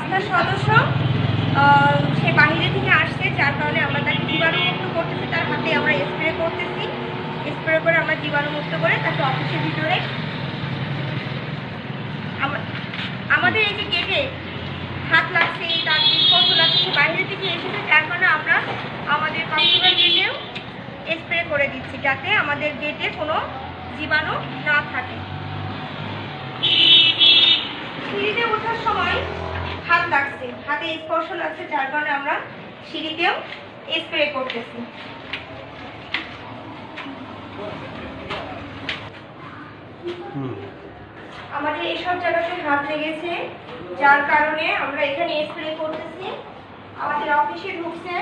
আস্থার সদস্য, সে বাহিরে থেকে আসছে, যার কারণে আমরা তাকে জীবাণুমুক্ত করতেছি। তার হাতে আমরা স্প্রে করতেছি, স্প্রে করে আমরা জীবাণুমুক্ত করে তাকে অফিসের ভিতরে আমাদের এই যে গেটে হাত লাগছে, তার স্পর্শ লাগছে, সে বাইরে থেকে এসেছে, যার কারণে আমরা আমাদের কাস্টমার গেটেও স্প্রে করে দিচ্ছি যাতে আমাদের গেটে কোনো জীবাণু না থাকে। সিঁড়িতে ওঠার সময় হাত লাগছে, হাতে স্পর্শ লাগছে, যার কারণে আমরা সিঁড়িতেও স্প্রে করতেছি। আমাদের এইসব জায়গাতে হাত লেগেছে, যার কারণে আমরা এখানে স্প্রে করতেছি। আমাদের অফিসে ঢুকছে,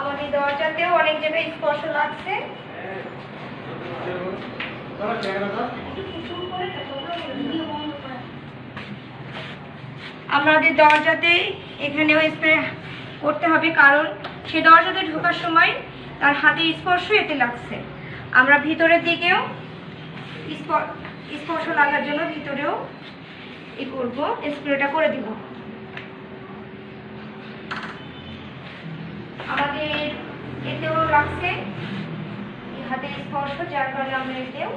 আমাদের দরজাতেও অনেক জায়গায় স্পর্শ লাগছে। আমাদের দরজাতে এখানেও স্প্রে করতে হবে, কারণ সে দরজাতে ঢোকার সময় তার হাতে স্পর্শ এতে লাগছে। আমরা ভিতরের দিকেও স্পর্শ লাগার জন্য ভিতরেও করব, স্প্রেটা করে দিব। আমাদের এতেও লাগছে হাতে স্পর্শ, যার কারণে আমরা এতেও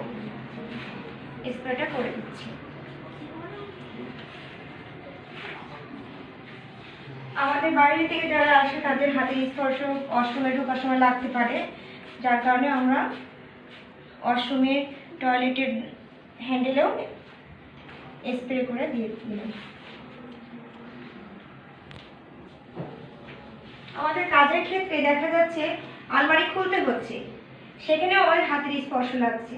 স্প্রেটা করে দিচ্ছি। আমাদের বাইরে থেকে যারা আসে তাদের হাতে স্পর্শ ওয়াশরুমে ঢোকার সময় লাগতে পারে, যার কারণে আমরা ওয়াশরুমের টয়লেটের হ্যান্ডেলেও স্প্রে করে দিয়ে দিলাম। আমাদের কাজের ক্ষেত্রে দেখা যাচ্ছে আলমারি খুলতে হচ্ছে, সেখানেও আমাদের হাতের স্পর্শ লাগছে,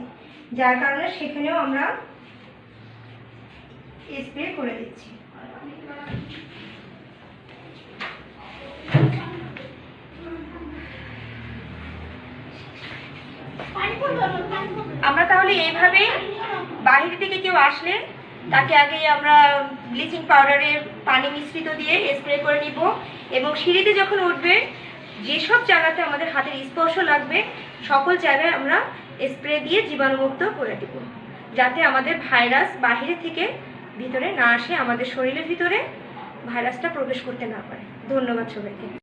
যার কারণে সেখানেও আমরা স্প্রে করে দিচ্ছি। আমরা তাহলে এইভাবে বাইরে থেকে কেউ আসলে তাকে আগে আমরা ব্লিচিং পাউডারের পানি মিশ্রিত দিয়ে স্প্রে করে নিব, এবং সিঁড়িতে যখন উঠবে যেসব জায়গাতে আমাদের হাতের স্পর্শ লাগবে সকল জায়গায় আমরা স্প্রে দিয়ে জীবাণুমুক্ত করে দেব, যাতে আমাদের ভাইরাস বাইরে থেকে ভিতরে না আসে, আমাদের শরীরের ভিতরে ভাইরাসটা প্রবেশ করতে না পারে। ধন্যবাদ সবাইকে।